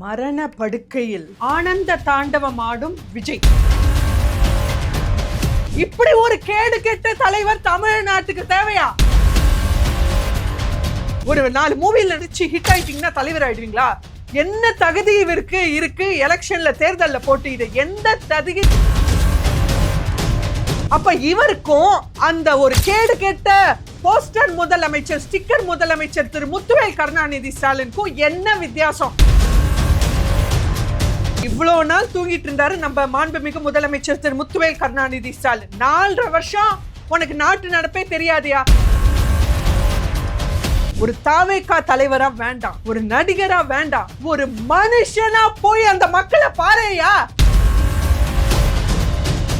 மரண படுக்கையில் ஆனந்த தாண்டவம் ஆடும் விஜய். இப்படி ஒரு கேடு கெட்ட தலைவர் தமிழ்நாட்டுக்கு தேவையா? ஒரு 4 மூவில நடிச்சு ஹிட் ஆயிட்டீங்கன்னா தலைவர் ஆயிடுவீங்களா? என்ன தகுதி இருக்கு எலெக்ஷன்ல தேர்தல்ல போட்டியிட எந்த தகுதி? அப்ப இவருக்கும் அந்த ஒரு கேடு கெட்ட போஸ்டர் முதலமைச்சர் ஸ்டிக்கர் முதலமைச்சர் திரு முத்துவேல் கருணாநிதி ஸ்டாலினுக்கும் என்ன வித்தியாசம்? இவ்வளவு நாள் தூங்கிட்டு இருந்தாரு நம்ம மாண்புமிகு முதலமைச்சர் திரு முத்துவேல் கருணாநிதி ஸ்டாலின். 4.5 வருஷம் உனக்கு நாட்டு நடப்பே தெரியாதியா? ஒரு தாவேகா தலைவரா வேண்டாம், ஒரு நடிகரா வேண்டாம், ஒரு மனுஷனா போய் அந்த மக்களை பாருயா.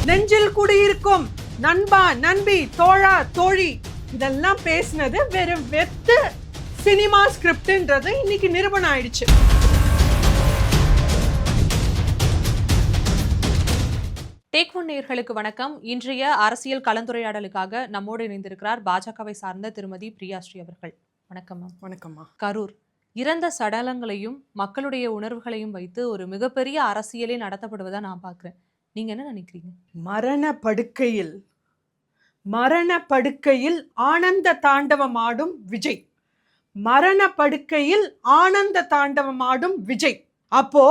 நெஞ்சில் குடியிருக்கும் நண்பா நண்பி தோழா தோழி இதெல்லாம் பேசினது வெறும் வெத்து சினிமா ஸ்கிரிப்ட்ன்றது இன்னைக்கு நிரூபணம் ஆயிடுச்சு. டேக் ஒன் நேயர்களுக்கு வணக்கம். இன்றைய அரசியல் கலந்துரையாடலுக்காக நம்மோடு இணைந்திருக்கிறார் பாஜகவை சார்ந்த திருமதி பிரியாஸ்ரீ அவர்கள். வணக்கம் மேம். வணக்கம்மா. கரூர் இறந்த சடலங்களையும் மக்களுடைய உணர்வுகளையும் வைத்து ஒரு மிகப்பெரிய அரசியலே நடத்தப்படுவதா நான் பார்க்கிறேன். நீங்க என்ன நினைக்கிறீங்க? மரண படுக்கையில் ஆனந்த தாண்டவம் ஆடும் விஜய். மரண படுக்கையில் ஆனந்த தாண்டவம் ஆடும் விஜய். அப்போ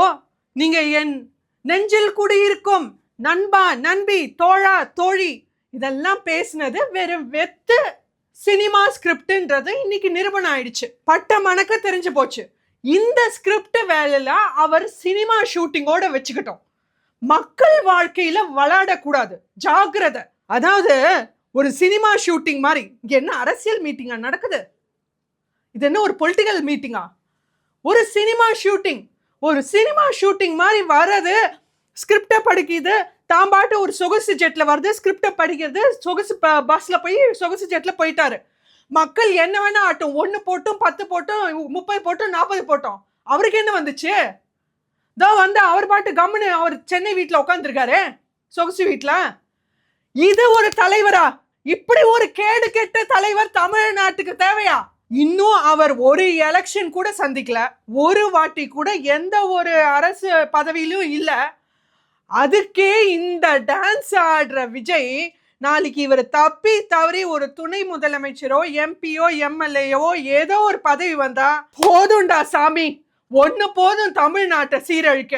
நீங்க என் நெஞ்சில் குடியிருக்கும் நண்பா நண்பி தோழா தோழி இதெல்லாம் பேசினது வெறும் வெத்து சினிமா ஸ்கிரிப்ட்ன்றது இன்னைக்கு நிரூபணம் ஆயிடுச்சு. பட்ட மணக்க தெரிஞ்சு போச்சு. இந்த ஸ்கிரிப்ட் வேலையில அவர் சினிமா ஷூட்டிங்கோட வச்சுக்கிட்டோம். மக்கள் வாழ்க்கையில விளையாடக்கூடாது, ஜாக்கிரதை. அதாவது ஒரு சினிமா ஷூட்டிங் மாதிரி. இங்க என்ன அரசியல் மீட்டிங்கா நடக்குது? இது என்ன ஒரு பொலிட்டிக்கல் மீட்டிங்கா? ஒரு சினிமா ஷூட்டிங் மாதிரி வர்றது. ஸ்கிரிப்டை படிக்குது, தாம்பாட்டு ஒரு சொகுசு ஜெட்ல வருது, ஸ்கிரிப்டை படிக்கிறது, சொகுசு பஸ்ல போய் சொகுசு ஜெட்ல போயிட்டாரு. மக்கள் என்ன வேணா ஆட்டும், 1 போட்டும் 10 போட்டும் 30 போட்டும் 40 போட்டோம். அவருக்கு என்ன வந்துச்சு? அவர் பாட்டு கம்முன்னு அவர் சென்னை வீட்டுல உட்காந்துருக்காரு, சொகுசு வீட்டுல. இது ஒரு தலைவரா? இப்படி ஒரு கேடு கெட்ட தலைவர் தமிழ்நாட்டுக்கு தேவையா? இன்னும் அவர் ஒரு எலெக்ஷன் கூட சந்திக்கல, ஒரு வாட்டி கூட எந்த ஒரு அரசு பதவியிலும் இல்ல. அதுக்கே இந்த டான்ஸ் ஆடுற விஜய் நாளைக்கு இவர் தப்பி தவறி ஒரு துணை முதலமைச்சரோ எம்பியோ எம்எல்ஏவோ ஏதோ ஒரு பதவி வந்தா போதும்டா சாமி, ஒண்ணு போதும் தமிழ்நாட்டை சீரழிக்க.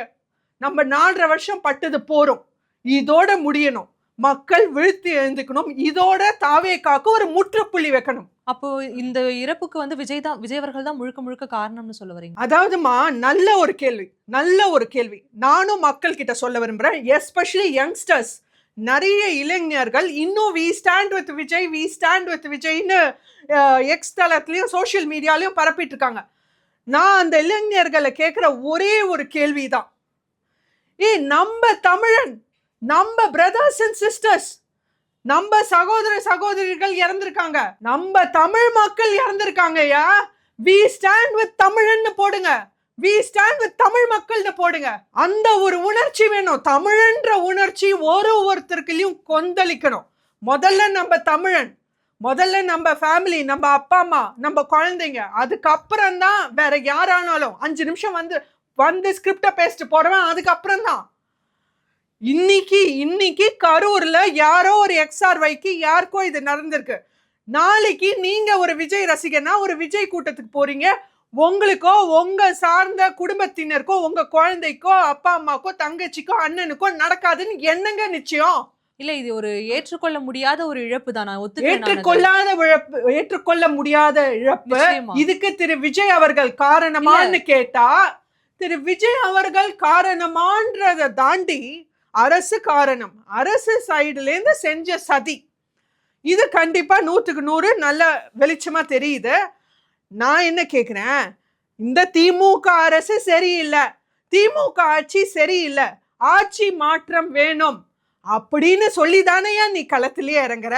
நம்ம 4.5 வருஷம் பட்டது போறோம், இதோட முடியணும். மக்கள் விழுத்து எழுந்துக்கணும். இதோட தாவேகாக்கு ஒரு முற்றுப்புள்ளி வைக்கணும். அப்போ இந்த இறப்புக்கு விஜய் அவர்கள் தான் முழுக்க காரணம்னு சொல்ல வரீங்க? அதாவதுமா, நல்ல ஒரு கேள்வி நானும் மக்கள் கிட்ட சொல்ல விரும்புறேன். எஸ்பெஷலி யங்ஸ்டர்ஸ், நிறைய இளைஞர்கள் இன்னும் வி ஸ்டாண்ட் வித் விஜய்னு எக்ஸ் தளத்துலயும் சோசியல் மீடியாலையும் பரப்பிட்டு இருக்காங்க. நான் அந்த இளைஞர்களை கேட்கிற ஒரே ஒரு கேள்விதான், நம்ம தமிழன், நம்ம பிரதர்ஸ் அண்ட் சிஸ்டர்ஸ், நம்ம சகோதர சகோதரிகள் இறந்திருக்காங்க, நம்ம தமிழ் மக்கள் இறந்திருக்காங்கயா. வி ஸ்டாண்ட் வித் தமிழன்னு போடுங்க, வி ஸ்டாண்ட் வித் தமிழ் மக்கள்னு போடுங்க. அந்த ஒரு உணர்ச்சி வேணும். தமிழன்ற உணர்ச்சி ஒருத்தருக்குள்ளயும் கொந்தளிக்கணும். முதல்ல நம்ம தமிழன், முதல்ல நம்ம ஃபேமிலி, நம்ம அப்பா அம்மா, நம்ம குழந்தைங்க. அதுக்கப்புறம் தான் வேற யாரானாலும். 5 நிமிஷம் வந்து ஸ்கிரிப்டை பேசிட்டு போறவன் அதுக்கப்புறம் தான். இன்னைக்கு கரூர்ல யாரோ ஒரு XRYக்கு யாருக்கோ இது நடந்திருக்கு. நாளைக்கு நீங்க ஒரு விஜய் ரசிகனா ஒரு விஜய் கூட்டத்துக்கு போறீங்க, உங்களுக்கோ உங்க சார்ந்த குடும்பத்தினருக்கோ உங்க குழந்தைக்கோ அப்பா அம்மாக்கோ தங்கச்சிக்கோ அண்ணனுக்கோ நடக்காதுன்னு என்னங்க நிச்சயம்? இல்ல, இது ஒரு ஏற்றுக்கொள்ள முடியாத ஒரு இழப்பு தான். ஏற்றுக்கொள்ள முடியாத இழப்பு. இதுக்கு திரு விஜய் அவர்கள் காரணமான்னு கேட்டா, திரு விஜய் அவர்கள் காரணமான்றதை தாண்டி அரசு காரணம், அரசு சைடுல இருந்து செஞ்ச சதி. இது கண்டிப்பா 100க்கு 100 நல்ல வெளிச்சமா தெரியுது. நான் என்ன கேக்குறேன், இந்த திமுக அரசு சரியில்லை, திமுக ஆட்சி சரியில்லை, ஆட்சி மாற்றம் வேணும் அப்படின்னு சொல்லிதானையா நீ களத்திலேயே இறங்குற?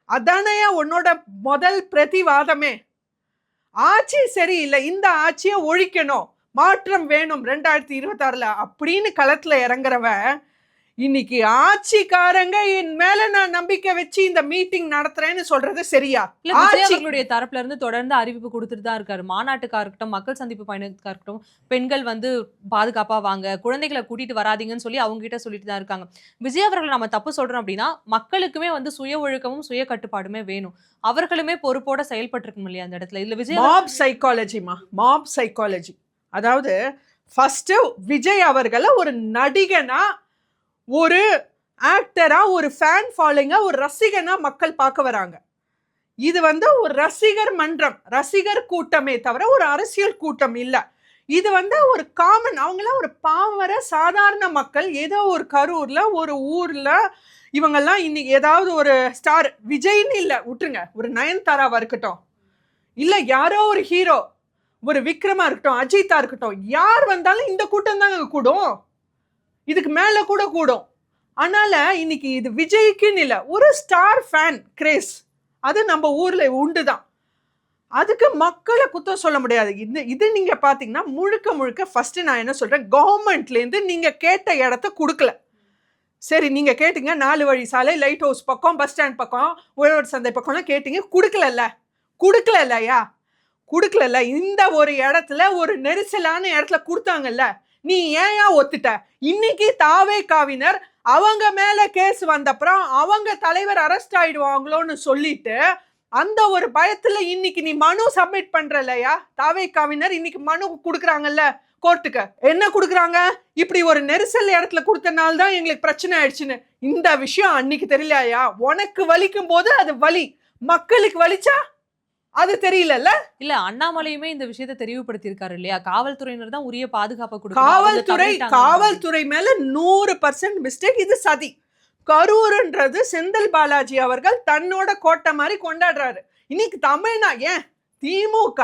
அதானையா உன்னோட முதல் பிரதிவாதமே. ஆட்சி சரியில்லை, இந்த ஆட்சியை ஒழிக்கணும், மாற்றம் வேணும் 2026 அப்படின்னு களத்துல இறங்குறவன் இன்னைக்கு ஆட்சிக்காரங்க என் மேல நான் நம்பிக்கை வச்சு இந்த மீட்டிங் நடத்துறேன்னு சொல்றது சரியா? இல்ல விஜய் அவர்களுடைய தரப்புல இருந்து தொடர்ந்து அறிவிப்பு கொடுத்துட்டு தான் இருக்காரு. மாநாட்டுக்கா இருக்கட்டும், மக்கள் சந்திப்பு பயணத்துக்கா இருக்கட்டும், பெண்கள் வந்து பாதுகாப்பா வாங்க, குழந்தைகளை கூட்டிட்டு வராதீங்கன்னு சொல்லி அவங்க கிட்ட சொல்லிட்டு தான் இருக்காங்க. விஜய் அவர்களை நம்ம தப்பு சொல்றோம் அப்படின்னா, மக்களுக்குமே வந்து சுய ஒழுக்கமும் சுய கட்டுப்பாடுமே வேணும். அவர்களுமே பொறுப்போட செயல்பட்டிருக்கணும் இல்லையா அந்த இடத்துல? இல்ல விஜய் மாப் சைக்காலஜிமா, மாப் சைக்காலஜி. அதாவது ஃபர்ஸ்ட் விஜய் அவர்களை ஒரு நடிகனா, ஒரு ஆக்டரா, ஒரு ஃபேன் ஃபாலோயிங்கா, ஒரு ரசிகனா மக்கள் பார்க்க வராங்க. இது வந்து ஒரு ரசிகர் மன்றம், ரசிகர் கூட்டமே தவிர ஒரு அரசியல் கூட்டம் இல்ல. இது வந்து ஒரு காமன், அவங்களாம் ஒரு பாமர சாதாரண மக்கள். ஏதோ ஒரு கரூர்ல ஒரு ஊர்ல இவங்கெல்லாம் இன்னைக்கு ஏதாவது ஒரு ஸ்டார், விஜய்னு இல்ல விட்டுருங்க, ஒரு நயன்தாராவா இருக்கட்டும், இல்ல யாரோ ஒரு ஹீரோ, ஒரு விக்ரமா இருக்கட்டும், அஜித்தா இருக்கட்டும், யார் வந்தாலும் இந்த கூட்டம் தாங்க கூடும், இதுக்கு மேல கூட கூடும். அதனால இன்னைக்கு இது விஜய்க்குன்னு இல்லை, ஒரு ஸ்டார் ஃபேன் கிரேஸ் அது நம்ம ஊர்ல உண்டுதான். அதுக்கு மக்களை குத்தம் சொல்ல முடியாது. இது நீங்க பாத்தீங்கன்னா முழுக்க முழுக்க ஃபர்ஸ்ட் நான் என்ன சொல்றேன், கவர்மெண்ட்ல இருந்து நீங்க கேட்ட இடத்த கொடுக்கல. சரி, நீங்க கேட்டீங்க 4 வழி சாலை, லைட் ஹவுஸ் பக்கம், பஸ் ஸ்டாண்ட் பக்கம், உழவர் சந்தை பக்கம்லாம் கேட்டீங்க, கொடுக்கலல்லையா? கொடுக்கல. இந்த ஒரு இடத்துல, ஒரு நெரிசலான இடத்துல கொடுத்தாங்கல்ல, நீ ஏன் ஒத்துட்ட? இன்னைக்கு தாவேகாவினர் அவங்க மேல கேஸ் வந்தப்புறம் அவங்க தலைவர் அரெஸ்ட் ஆயிடுவாங்களோன்னு சொல்லிட்டு அந்த ஒரு பயத்துல இன்னைக்கு நீ மனு சப்மிட் பண்றலையா? தாவேகாவினர் இன்னைக்கு மனு கொடுக்குறாங்கல்ல கோர்ட்டுக்கு. என்ன கொடுக்குறாங்க? இப்படி ஒரு நெரிசல் இடத்துல கொடுத்தனால தான் எங்களுக்கு பிரச்சனை ஆயிடுச்சுன்னு. இந்த விஷயம் அன்னைக்கு தெரியலையா? உனக்கு வலிக்கும் போது அது வலி, மக்களுக்கு வலிச்சா அது தெரியல. இல்ல அண்ணாமலையுமே இந்த விஷயத்தை தெளிவுபடுத்தியிருக்காரு இல்லையா? காவல்துறையினர் தான் உரிய பாதுகாப்பை கொடுக்கணும். காவல்துறை மேல 100% மிஸ்டேக். இது சதி. கரூர்ன்றது செந்தில் பாலாஜி அவர்கள் தன்னோட கோட்டை மாதிரி கொண்டாடுறாரு. இன்னைக்கு ஏன் திமுக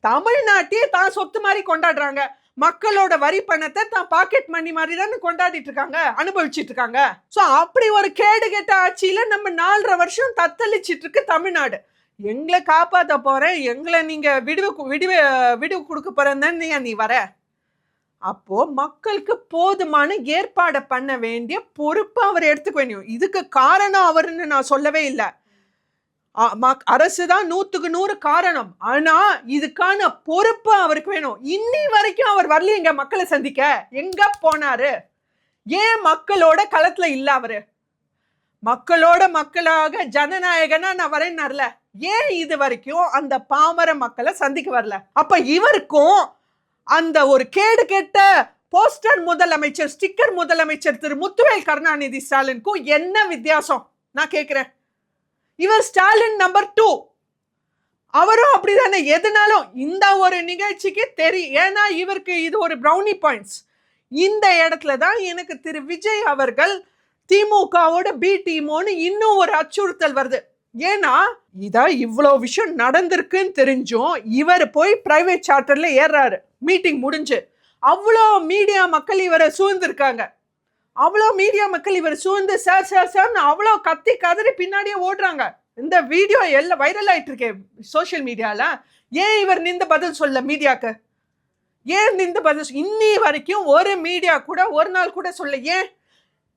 தமிழ்நாட்டையே தான் சொத்து மாதிரி கொண்டாடுறாங்க. மக்களோட வரி பணத்தை தான் பாக்கெட் மணி மாதிரி தானே கொண்டாடிட்டு இருக்காங்க, அனுபவிச்சுட்டு இருக்காங்க. சோ அப்படி ஒரு கேடு கெட்ட ஆட்சியில நம்ம 4.5 வருஷம் தத்தளிச்சிட்டு இருக்கு தமிழ்நாடு. எங்களை காப்பாற்ற போறேன், எங்களை நீங்க விடுவு கொடுக்க போறேன்னு நீ வர. அப்போ மக்களுக்கு போதுமான ஏற்பாடு பண்ண வேண்டிய பொறுப்பு அவர் எடுத்துக்க வேண்டிய. இதுக்கு காரணம் அவருன்னு நான் சொல்லவே இல்லை. அரசு தான் 100% காரணம். ஆனா இதுக்கான பொறுப்பு அவருக்கு வேணும். இன்னி வரைக்கும் அவர் வரலையேங்க மக்களை சந்திக்க. எங்க போனாரு? ஏன் மக்களோட களத்துல இல்ல அவரு? மக்களோட மக்களாக ஜனநாயகனா நான் வரேன்னார்ல, ஏன் இது வரைக்கும் அந்த பாமர மக்களை சந்திக்க வரல? அப்ப இவருக்கும் அந்த ஒரு கேடு கெட்ட போஸ்டர் முதலமைச்சர், ஸ்டிக்கர் முதலமைச்சர் திரு முத்துவேல் கருணாநிதி ஸ்டாலினுக்கும் என்ன வித்தியாசம் நான் கேட்கிறேன். இவர் ஸ்டாலின் நம்பர் 2. அவரும் அப்படிதானே. எதுனாலும் இந்த ஒரு நிகழ்ச்சிக்கு தெரியும், ஏன்னா இவருக்கு இது ஒரு ப்ரௌனி பாயிண்ட்ஸ். இந்த இடத்துல தான் எனக்கு திரு விஜய் அவர்கள் திமுகவோட பி டீமோன்னு இன்னும் ஒரு அச்சுறுத்தல் வருது. ஏன்னா இதான் இவ்வளோ விஷயம் நடந்திருக்குன்னு தெரிஞ்சும் இவர் போய் பிரைவேட் சார்ட்டர்ல ஏறாரு. மீட்டிங் முடிஞ்சு அவ்வளோ மீடியா மக்கள் இவரை சூழ்ந்திருக்காங்க. அவ்வளோ மீடியா மக்கள் இவர் சூழ்ந்து சார் அவ்வளோ கத்தி கதறி பின்னாடியே ஓடுறாங்க. இந்த வீடியோ எல்லாம் வைரல் ஆயிட்டு இருக்கே சோசியல் மீடியால. ஏன் இவர் நின்று பதில் சொல்ல மீடியாக்கு? ஏன் நின்று பதில்? இன்னி வரைக்கும் ஒரு மீடியா கூட ஒரு நாள் கூட சொல்ல. ஏன்?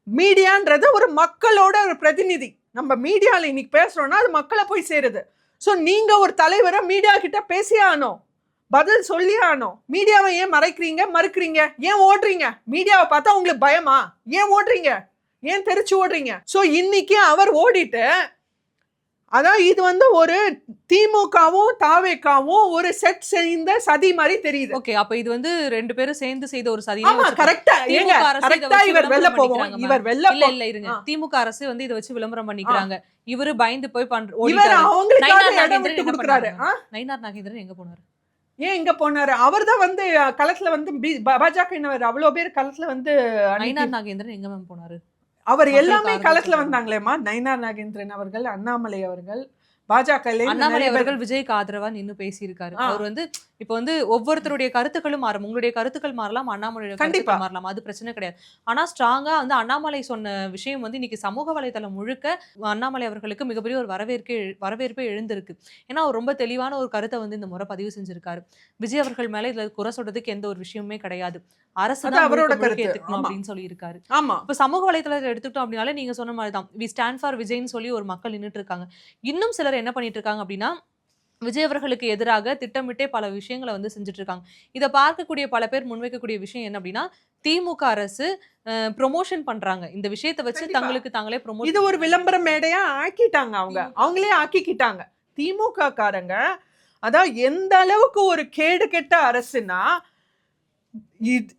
மீடியான்றது ஒரு மக்களோட ஒரு பிரதிநிதி. நம்ம மீடியாவில் இன்னைக்கு பேசுறோம்னா அது மக்களை போய் சேருது. ஸோ நீங்க ஒரு தலைவரை மீடியா கிட்ட பேசியே ஆனோம், பதில் சொல்லி ஆனோம். மீடியாவை ஏன் மறுக்கிறீங்க? ஏன் ஓடுறீங்க? மீடியாவை பார்த்தா உங்களுக்கு பயமா? ஏன் ஓடுறீங்க? ஏன் தெரிச்சு ஓடுறீங்க? ஸோ இன்னைக்கு அவர் ஓடிட்டு, அதான் இது வந்து ஒரு திமுகவும் தாவேகாவும் ஒரு செட் செய்த சதி மாதிரி தெரியுது. ஓகே, அப்ப இது வந்து 2 பேரும் சேர்ந்து செய்த ஒரு சதி. ஆமா, கரெக்ட்டா. ஏங்க கரெக்ட்டா இவர் வெல்ல போவோம். இவர் வெல்ல இல்ல இருங்க. திமுக அரசு வந்து இத வச்சு விளம்பரம் பண்ணிக்கிறாங்க. இவரு பயந்து போய் இவர் அவங்களுக்காக இடம் விட்டு கொடுக்கறாரு. நயினார் நாகேந்திரன் எங்க போனாரு? ஏன் இங்க போனாரு? அவர்தான் வந்து களத்துல வந்து பாஜகவினர் அவ்வளவு பேர் களத்துல வந்து. நயினார் நாகேந்திரன் எங்க மேம் போனாரு? அவர் எல்லாமே களத்துல வந்தாங்களேமா. நயினார் நாகேந்திரன் அவர்கள், அண்ணாமலை அவர்கள், பாஜக அண்ணாமலை அவர்கள் விஜய்க்கு ஆதரவா நின்னு பேசியிருக்காரு. அவர் வந்து இப்போ வந்து ஒவ்வொருத்தருடைய கருத்துக்களும் மாறும். உங்களுடைய கருத்துக்கள் மாறலாம், அண்ணாமலையோட கண்டிப்பா. கருத்துக்கள் மாறலாம். அது பிரச்சனை கிடையாது. ஆனா ஸ்ட்ராங்கா வந்து அண்ணாமலை சொன்ன விஷயம் வந்து இன்னைக்கு சமூக வலைதளம் முழுக்க அண்ணாமலை அவர்களுக்கு மிகப்பெரிய ஒரு வரவேற்பே எழுந்திருக்கு. ஏன்னா அவர் ரொம்ப தெளிவான ஒரு கருத்தை வந்து இந்த முறை பதிவு செஞ்சிருக்காரு. விஜய் அவர்கள் மேல இதுல குறை சொல்றதுக்கு எந்த ஒரு விஷயமுமே கிடையாது. அரசு அது தான் அவரோட முழுக்க முழுக்க கருத்து. ஏத்துக்கணும் ஆமா. அப்படின்னு சொல்லியிருக்காரு. ஆமா. இப்ப சமூக வலைதளத்தை எடுத்துக்கிட்டோம் அப்படின்னாலே நீங்க சொன்ன மாதிரி தான். வி ஸ்டாண்ட் ஃபார் விஜய்ன்னு சொல்லி ஒரு மக்கள் நின்னுட்டு இருக்காங்க. இன்னும் சிலர் என்ன பண்ணிட்டு இருக்காங்க அப்படின்னா, விஜய் அவர்களுக்கு எதிராக திட்டமிட்டே பல விஷயங்கள வந்து செஞ்சுட்டு இருக்காங்க. இத பார்க்கக்கூடிய பல பேர் முன்வைக்கக்கூடிய விஷயம் என்ன அப்படின்னா, திமுக அரசு ப்ரொமோஷன் பண்றாங்க. இந்த விஷயத்த வச்சு கண்டிப்பா. தங்களுக்கு தாங்களே இது ப்ரொமோட் ஒரு விளம்பர மேடையா ஆக்கிட்டாங்க அவங்க. அவங்களே ஆக்கிக்கிட்டாங்க. திமுக காரங்க அதான் எந்த அளவுக்கு ஒரு கேடு கெட்ட அரசுனா,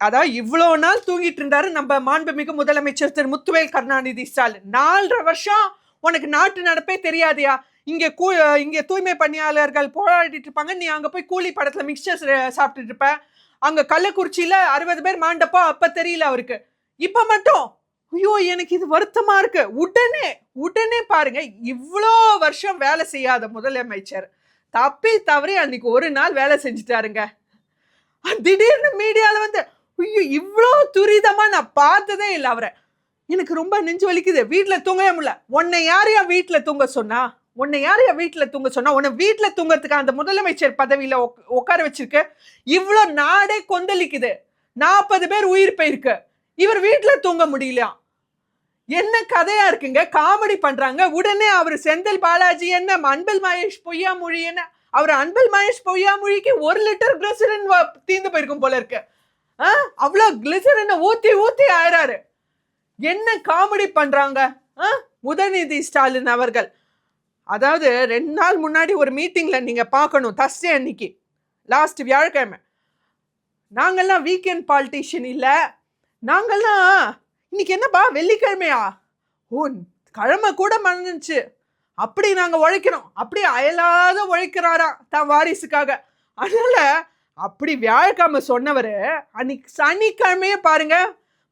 அதான் இவ்வளோ நாள் தூங்கிட்டு இருந்தாரு நம்ம மாண்புமிகு முதலமைச்சர் திரு முத்துவேல் கருணாநிதி ஸ்டாலின். 4.5 வருஷம் உனக்கு நாட்டு நடப்பே தெரியாதியா? இங்க தூய்மை பணியாளர்கள் போராடிட்டு இருப்பாங்க, நீ அங்க போய் கூலி படத்துல மிக்சர் சாப்பிட்டுட்டு இருப்ப. அங்க கள்ளக்குறிச்சியில 60 பேர் மாண்டப்போ அப்ப தெரியல அவருக்கு. இப்ப மட்டும் ஐயோ எனக்கு இது வருத்தமா இருக்கு. உடனே பாருங்க, இவ்வளோ வருஷம் வேலை செய்யாத முதலமைச்சர் தப்பி தவறி அன்னைக்கு ஒரு நாள் வேலை செஞ்சுட்டாருங்க. திடீர்னு மீடியால வந்து ஐயோ இவ்வளோ துரிதமா நான் பார்த்ததே இல்லை அவரை. எனக்கு ரொம்ப நெஞ்சு வலிக்குது. வீட்டுல தூங்கவே முடியல. உன்னை யாரையா வீட்டுல தூங்க சொன்னா? உன்னை வீட்டுல தூங்கறதுக்கு அந்த முதலமைச்சர் பதவியில உட்கார வச்சிருக்கு. இவ்வளோ நாடே கொந்தளிக்குது. 40 பேர் உயிர் போயிருக்கு. இவர் வீட்டுல தூங்க முடியலையா? என்ன கதையா இருக்குங்க? காமெடி பண்றாங்க. உடனே அவர் செந்தில் பாலாஜி என்ன அன்பில் மகேஷ் பொய்யாமொழி என்ன, அவர் அன்பில் மகேஷ் பொய்யாமொழிக்கு 1 லிட்டர் கிளிசரின் தீந்து போயிருக்கும் போல இருக்கு. அவ்வளோ கிளிசரின் ஊத்தி ஆயிராரு. என்ன காமெடி பண்றாங்க உதயநிதி ஸ்டாலின் அவர்கள். அதாவது 2 நாள் முன்னாடி ஒரு மீட்டிங்ல நீங்க பார்க்கணும், தர்ஸ்டே அன்னைக்கு, லாஸ்ட் வியாழக்கிழமை, நாங்கெல்லாம் வீக்கெண்ட் பாலிட்டிஷியன் இல்ல, நாங்கெல்லாம் இன்னைக்கு என்னப்பா வெள்ளிக்கிழமையா, ஓ கிழமை கூட மறந்துச்சு, அப்படி நாங்க உழைக்கிறோம், அப்படி அயலாத உழைக்கிறாரா தான் வாரிசுக்காக. அதனால அப்படி வியாழக்கிழமை சொன்னவரு அன்னைக்கு சனிக்கிழமையே பாருங்க,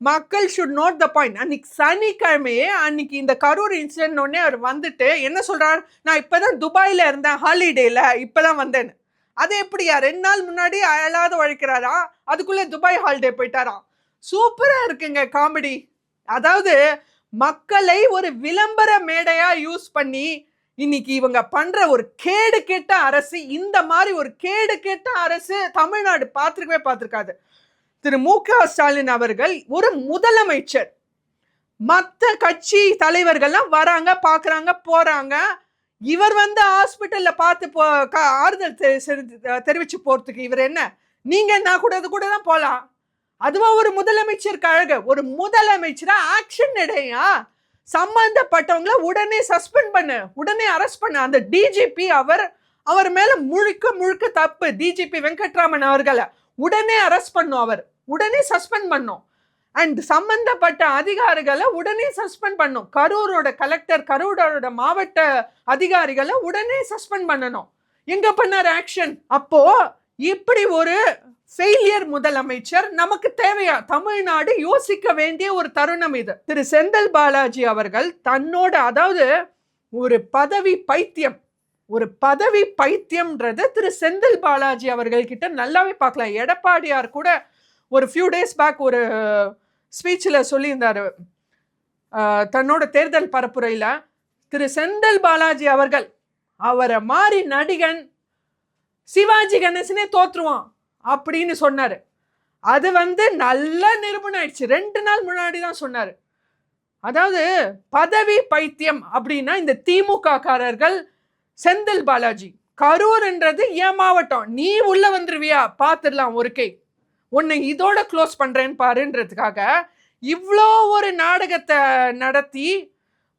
மக்கள் ஷுட் நோட் த பாயிண்ட். அன்னைக்கு சனிக்கிழமையே அன்னைக்கு இந்த கரூர் இன்சிடென்ட் உடனே அவர் வந்துட்டு என்ன சொல்றாரு, நான் இப்பதான் துபாயில இருந்தேன் ஹாலிடேல, இப்பதான் வந்தேன்னு. அது எப்படியா 2 நாள் முன்னாடி அயலாத உழைக்கிறாரா, அதுக்குள்ள துபாய் ஹாலிடே போயிட்டாரா? சூப்பரா இருக்குங்க காமெடி. அதாவது மக்களை ஒரு விளம்பர மேடையா யூஸ் பண்ணி இன்னைக்கு இவங்க பண்ற ஒரு கேடு கெட்ட அரசு, இந்த மாதிரி ஒரு கேடு கெட்ட அரசு தமிழ்நாடு பார்த்திருக்காது. திரு மு.க. ஸ்டாலின் அவர்கள் ஒரு முதலமைச்சர், மற்ற கட்சி தலைவர்கள்லாம் வராங்க, பாக்குறாங்க, போறாங்க. இவர் வந்து ஹாஸ்பிட்டல்ல பார்த்து ஆறுதல் தெரிவிச்சு போறதுக்கு இவர் என்ன, நீங்க என்ன கூட அது கூட தான் போலாம். அதுவா ஒரு முதலமைச்சர் கழக? ஒரு முதலமைச்சரா ஆக்ஷன் எடையா, சம்பந்தப்பட்டவங்களை உடனே சஸ்பெண்ட் பண்ணு, உடனே அரெஸ்ட் பண்ணு. அந்த டிஜிபி அவர் மேல முழுக்க தப்பு. டிஜிபி வெங்கட்ராமன் அவர்களை உடனே அரெஸ்ட் பண்ணும், அவர் உடனே சஸ்பெண்ட் பண்ணும். அண்ட் சம்பந்தப்பட்ட அதிகாரிகளை உடனே சஸ்பெண்ட் பண்ணும். கரூரோட கலெக்டர், கரூரோட மாவட்ட அதிகாரிகளை உடனே சஸ்பெண்ட் பண்ணணும். எங்க பண்ணார் ஆக்ஷன்? அப்போ இப்படி ஒரு ஃபெயிலியர் முதலமைச்சர் நமக்கு தேவையா? தமிழ்நாடு யோசிக்க வேண்டிய ஒரு தருணம் இது. திரு செந்தில் பாலாஜி அவர்கள் தன்னோட, அதாவது ஒரு பதவி பைத்தியம்ன்றது திரு செந்தில் பாலாஜி அவர்கள் கிட்ட நல்லாவே பார்க்கலாம். எடப்பாடியார் கூட ஒரு ஃபியூ டேஸ் பேக் ஒரு ஸ்பீச்சில் சொல்லியிருந்தாரு, தன்னோட தேர்தல் பரப்புரையில், திரு செந்தில் பாலாஜி அவர்கள் அவரை மாதிரி நடிகன் சிவாஜி கணேசனே தோற்றுவான் அப்படின்னு சொன்னாரு. அது வந்து நல்ல நிரூபணம் ஆயிடுச்சு. 2 நாள் முன்னாடி தான் சொன்னாரு. அதாவது பதவி பைத்தியம் அப்படின்னா இந்த திமுக காரர்கள், செந்தில் பாலாஜி, கரூர்ன்றது ஏன் மாவட்டம், நீ உள்ள வந்துருவியா பாத்துடலாம் ஒரு கை, உன்னை இதோட க்ளோஸ் பண்றேன்னு பாருன்றதுக்காக இவ்வளோ ஒரு நாடகத்தை நடத்தி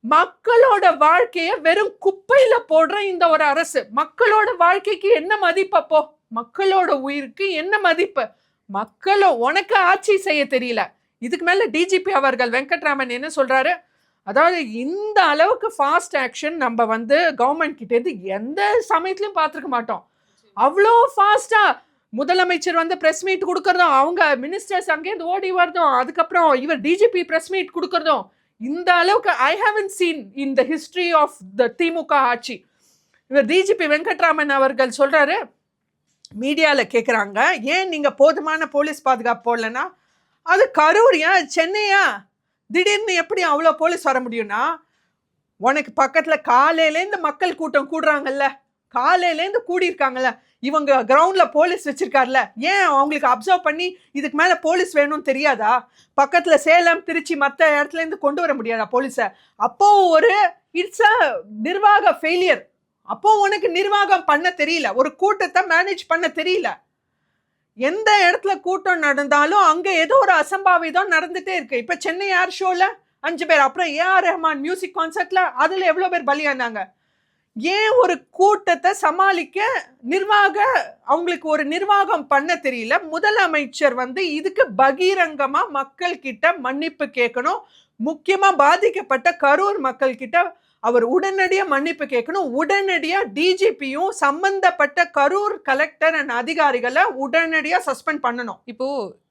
மக்களோட வாழ்க்கைய வெறும் குப்பையில போடுற இந்த ஒரு அரசு. மக்களோட வாழ்க்கைக்கு என்ன மதிப்பு? அப்போ மக்களோட உயிருக்கு என்ன மதிப்பு? உனக்கு ஆட்சி செய்ய தெரியல. இதுக்கு மேல டிஜிபி அவர்கள் வெங்கட்ராமன் என்ன சொல்றாரு, அதாவது இந்த அளவுக்கு ஃபாஸ்ட் ஆக்ஷன் நம்ம வந்து கவர்மெண்ட் கிட்ட இருந்து எந்த சமயத்திலும் பார்த்துருக்க மாட்டோம். அவ்வளோ ஃபாஸ்டா முதலமைச்சர் வந்து பிரஸ் மீட் கொடுக்கறதும், அவங்க மினிஸ்டர்ஸ் அங்கேருந்து ஓடி வரதும், அதுக்கப்புறம் இவர் டிஜிபி பிரஸ் மீட் கொடுக்கறதும், இந்த அளவுக்கு I haven't seen in the history of the DMK ஆட்சி. இவர் டிஜிபி வெங்கட்ராமன் அவர்கள் சொல்றாரு, மீடியாவில் கேட்குறாங்க, ஏன் நீங்கள் போதுமான போலீஸ் பாதுகாப்பு போடலன்னா, அது கரூர் ஏன் சென்னையா, திடீர்னு எப்படி அவ்வளோ போலீஸ் வர முடியும்னா, உனக்கு பக்கத்தில் காலையிலேருந்து மக்கள் கூட்டம் கூடுறாங்கல்ல, காலையிலேருந்து கூடியிருக்காங்கல்ல, இவங்க கிரவுண்டில் போலீஸ் வச்சிருக்காருல, ஏன் அவங்களுக்கு அப்சர்வ் பண்ணி இதுக்கு மேலே போலீஸ் வேணும்னு தெரியாதா? பக்கத்தில் சேலம் திருச்சி மற்ற இடத்துலேருந்து கொண்டு வர முடியாதா போலீஸை? அப்போ ஒரு இட்ஸ் அ நிர்வாக ஃபெயிலியர். அப்போ உனக்கு நிர்வாகம் பண்ண தெரியல, ஒரு கூட்டத்தை மேனேஜ் பண்ண தெரியல. எந்த இடத்துல கூட்டம் நடந்தாலும் அங்கே ஏதோ ஒரு அசம்பாவிதம் நடந்துட்டே இருக்கு. இப்போ சென்னை ஏர் ஷோவில் 5 பேர், அப்புறம் ஏஆர் ரஹ்மான் மியூசிக் கான்சர்ட்ல அதில் எவ்வளோ பேர் பலியானாங்க. ஏன் ஒரு கூட்டத்தை சமாளிக்க அவங்களுக்கு ஒரு நிர்வாகம் பண்ண தெரியல. முதலமைச்சர் இதுக்கு பகிரங்கமா மக்கள் கிட்ட மன்னிப்பு கேட்கணும். முக்கியமா பாதிக்கப்பட்ட கரூர் மக்கள் கிட்ட அவர் உடனடியாக மன்னிப்பு கேட்கணும். உடனடியாக டிஜிபியும் சம்பந்தப்பட்ட கரூர் கலெக்டர் அண்ட் அதிகாரிகளை உடனடியாக சஸ்பெண்ட் பண்ணணும். இப்போ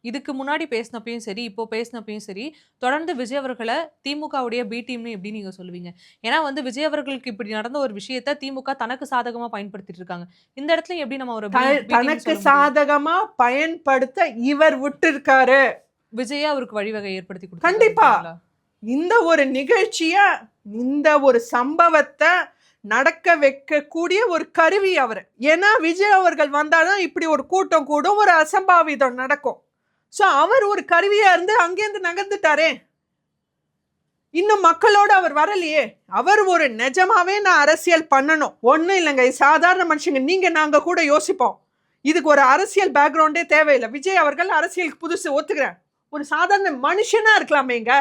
இதுக்கு முன்னாடி பேசினப்பையும் சரி, இப்போ பேசினப்பையும் சரி, தொடர்ந்து விஜய் அவர்களை திமுகவுடைய பி டீம்னு எப்படி நீங்க சொல்லுவீங்க? ஏன்னா விஜய் அவர்களுக்கு இப்படி நடந்த ஒரு விஷயத்த திமுக தனக்கு சாதகமா பயன்படுத்திட்டு இருக்காங்க. இந்த இடத்துல எப்படி நம்ம ஒரு தனக்கு சாதகமா பயன்படுத்த இவர் விட்டு இருக்காரு. விஜயா அவருக்கு வழிவகை ஏற்படுத்தி கொடுத்தாரு. கண்டிப்பா இந்த ஒரு நிகழ்ச்சிய, இந்த ஒரு சம்பவத்தை நடக்க வைக்கக்கூடிய ஒரு கருவி அவர். ஏன்னா விஜய் அவர்கள் வந்தாதான் இப்படி ஒரு கூட்டம் கூடும், ஒரு அசம்பாவிதம் நடக்கும். ஸோ அவர் ஒரு கருவியா இருந்து அங்கேருந்து நகர்ந்துட்டாரே, இன்னும் மக்களோட அவர் வரலையே. அவர் ஒரு நிஜமாவே நான் அரசியல் பண்ணணும், ஒன்றும் இல்லைங்க, சாதாரண மனுஷங்க நீங்க நாங்க கூட யோசிப்போம், இதுக்கு ஒரு அரசியல் பேக்ரவுண்டே தேவையில்லை. விஜய் அவர்கள் அரசியலுக்கு புதுசு, ஒத்துக்கிறேன். ஒரு சாதாரண மனுஷனா இருக்கலாமேங்க,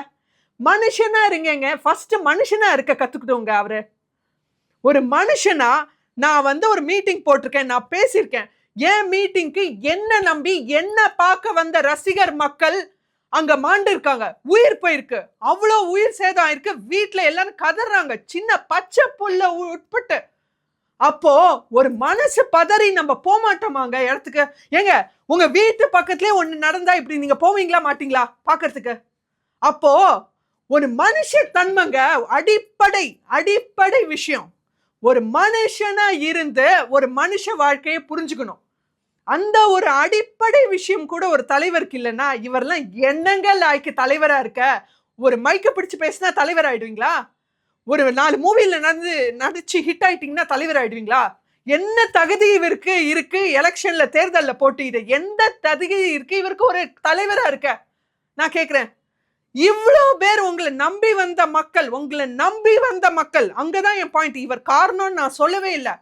மனுஷனா இருங்க. ஃபர்ஸ்ட் மனுஷனா இருக்க கத்துக்கிட்டோங்க. அவரு ஒரு மனுஷனா, நான் ஒரு மீட்டிங் போட்டிருக்கேன், நான் பேசியிருக்கேன். என் மீட்டிங்க்கு என்ன நம்பி என்ன பார்க்க வந்த ரசிகர் மக்கள் அங்க மாண்டு இருக்காங்க, உயிர் போயிருக்கு, அவ்வளோ உயிர் சேதம் ஆயிருக்கு, வீட்டுல எல்லாரும் கதறாங்க, சின்ன பச்சை புல்ல உட்பட்டு. அப்போ ஒரு மனசு பதறி நம்ம போமாட்டோமாங்க இடத்துக்கு? ஏங்க உங்க வீட்டு பக்கத்துலயே ஒண்ணு நடந்தா இப்படி நீங்க போவீங்களா மாட்டீங்களா பாக்குறதுக்கு? அப்போ ஒரு மனுஷ தன்மைங்க, அடிப்படை விஷயம். ஒரு மனுஷனா இருந்து ஒரு மனுஷ வாழ்க்கையை புரிஞ்சுக்கணும். அந்த ஒரு அடிப்படை விஷயம் கூட ஒரு தலைவருக்கு இல்லைன்னா, இவரெல்லாம் என்னங்க லாய்க்கு தலைவரா இருக்க? ஒரு மைக்க பிடிச்சு பேசினா தலைவர் ஆயிடுவீங்களா? ஒரு 4 மூவில நடிச்சு ஹிட் ஆயிட்டீங்கன்னா தலைவர் ஆயிடுவீங்களா? என்ன தகுதி இவருக்கு இருக்கு? எலெக்ஷன்ல தேர்தலில் போட்டியிட எந்த தகுதி இருக்கு இவருக்கு ஒரு தலைவரா இருக்க? நான் கேட்கிறேன். இவ்வளோ பேர் உங்களை நம்பி வந்த மக்கள், அங்கதான் என் பாயிண்ட். இவர் காரணம் நான் சொல்லவே இல்லை,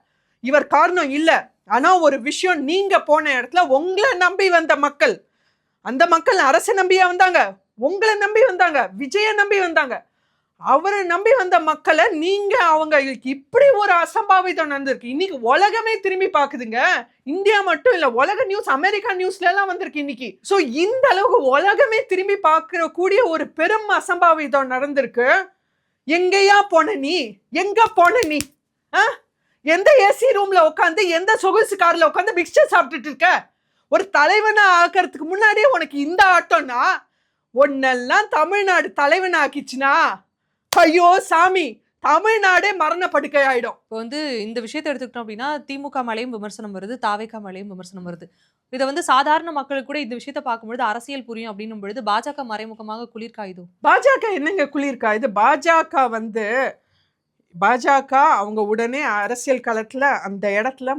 இவர் காரணம் இல்லை. ஆனா ஒரு விஷயம், நீங்க போன இடத்துல உங்களை நம்பி வந்த மக்கள், அந்த மக்கள் அரசை நம்பியா வந்தாங்க, உங்களை நம்பி வந்தாங்க, விஜய நம்பி வந்தாங்க. அவரை நம்பி வந்த மக்களை நீங்க அவங்களுக்கு இப்படி ஒரு அசம்பாவிதம் நடந்திருக்கு. இன்னைக்கு உலகமே திரும்பி பாக்குதுங்க. இந்தியா மட்டும் இல்ல, உலக நியூஸ், அமெரிக்கா நியூஸ்ல எல்லாம் வந்திருக்கு இன்னைக்கு. சோ இந்த அளவுக்கு உலகமே திரும்பி பார்க்கிற கூடிய ஒரு பெரும் அசம்பாவிதம் நடந்திருக்கு. எங்கேயா போன நீ? எங்க போன நீ? எந்த ஏசி ரூம்ல உட்காந்து, எந்த சொகுசு கார்ல உட்காந்து மிக்சர் சாப்பிட்டுட்டு இருக்க? ஒரு தலைவனா ஆக்கிறதுக்கு முன்னாடியே உனக்கு இந்த ஆட்டம்னா, ஒன்னெல்லாம் தமிழ்நாடு தலைவன் ஆக்கிச்சுனா, ஐயோ சாமி, தமிழ்நாடே மரண படுக்கை ஆயிடும். இப்போ இந்த விஷயத்தை எடுத்துக்கிட்டோம் அப்படின்னா, திமுக மேலேயும் விமர்சனம் வருது, தாவேகா மேலேயும் விமர்சனம் வருது. இதை சாதாரண மக்களுக்கு கூட இந்த விஷயத்தை பார்க்கும்பொழுது அரசியல் புரியும் அப்படின்னும் பொழுது பாஜக மறைமுகமாக குளிர்காயுதோ? பாஜக என்னங்க குளிர்காயுது? பாஜக அவங்க உடனே அரசியல் களத்தில் அந்த இடத்துல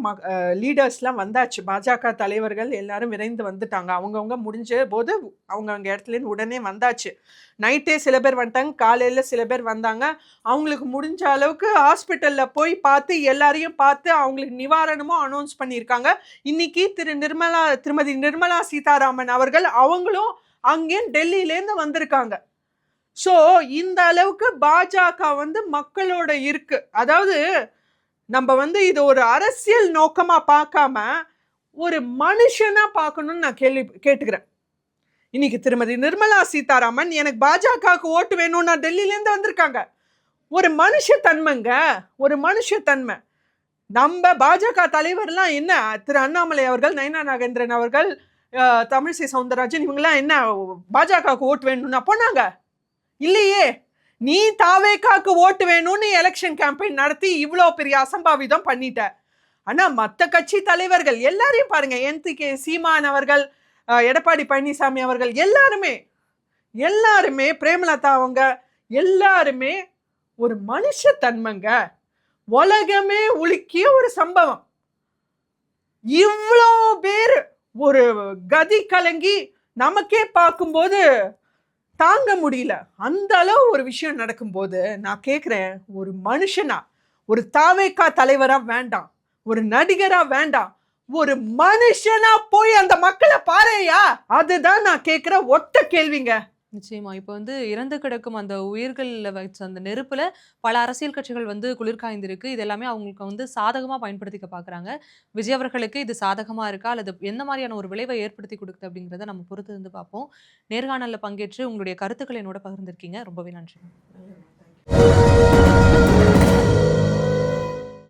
லீடர்ஸ்லாம் வந்தாச்சு. பாஜக தலைவர்கள் எல்லாரும் விரைந்து வந்துட்டாங்க. அவங்கவுங்க முடிஞ்ச போது அவங்க இடத்துலேருந்து உடனே வந்தாச்சு. நைட்டே சில பேர் வந்துட்டாங்க, காலையில் சில பேர் வந்தாங்க. அவங்களுக்கு முடிஞ்ச அளவுக்கு ஹாஸ்பிட்டலில் போய் பார்த்து எல்லாரையும் பார்த்து அவங்களுக்கு நிவாரணமும் அனௌன்ஸ் பண்ணியிருக்காங்க. இன்னைக்கு திருமதி நிர்மலா சீதாராமன் அவர்கள் அவங்களும் அங்கேயும் டெல்லியிலேருந்து வந்திருக்காங்க. ஸோ இந்த அளவுக்கு பாஜக மக்களோட இருக்கு. அதாவது நம்ம இது ஒரு அரசியல் நோக்கமா பார்க்காம ஒரு மனுஷனா பார்க்கணும்னு நான் கேட்டுக்கிறேன். இன்னைக்கு திருமதி நிர்மலா சீதாராமன் எனக்கு பாஜகவுக்கு ஓட்டு வேணும்னா டெல்லியிலேருந்து வந்திருக்காங்க. ஒரு மனுஷத்தன்மைங்க, ஒரு மனுஷத்தன்மை. நம்ம பாஜக தலைவர்லாம் என்ன, திரு அண்ணாமலை அவர்கள், நயனா நாகேந்திரன் அவர்கள், தமிழிசை சவுந்தரராஜன், இவங்கெல்லாம் என்ன பாஜகவுக்கு ஓட்டு வேணும்னா போனாங்க? இல்லையே. நீ தாவேகாக்கு ஓட்டு வேணும்னு எலெக்ஷன் கேம்பெயின் நடத்தி இவ்வளோ பெரிய அசம்பாவிதம் பண்ணிட்ட. ஆனா மத்த கட்சி தலைவர்கள் எல்லாரையும் பாருங்க, என்.டி.கே. சீமான் அவர்கள், எடப்பாடி பழனிசாமி அவர்கள், எல்லாருமே பிரேமலதா அவங்க எல்லாருமே ஒரு மனுஷ தன்மைங்க. உலகமே உலுக்கிய ஒரு சம்பவம். இவ்வளோ பேர் ஒரு கதி கலங்கி நமக்கே பார்க்கும்போது தாங்க முடியல. அந்த அளவு ஒரு விஷயம் நடக்கும்போது நான் கேட்குறேன், ஒரு மனுஷனா, ஒரு தாவேகா தலைவரா வேண்டாம், ஒரு நடிகரா வேண்டாம், ஒரு மனுஷனா போய் அந்த மக்களை பாருயா. அதுதான் நான் கேட்குற ஒத்த கேள்விங்க. நிச்சயமா. இப்ப வந்து இறந்து கிடக்கும் அந்த உயிர்கள்ல வச்ச அந்த நெருப்புல பல அரசியல் கட்சிகள் வந்து குளிர்காய்ந்திருக்கு. இது எல்லாமே அவங்களுக்கு வந்து சாதகமா பயன்படுத்திக்க பார்க்குறாங்க. விஜய் அவர்களுக்கு இது சாதகமா இருக்கா? அல்லது எந்த மாரியான ஒரு விளைவை ஏற்படுத்தி குடுக்குது அப்படிங்கிறத நம்ம பொறுத்து இருந்து பார்ப்போம். நேர்காணல்ல பங்கேற்று உங்களுடைய கருத்துக்களை என்னோட பகிர்ந்திருக்கீங்க. ரொம்பவே நன்றி.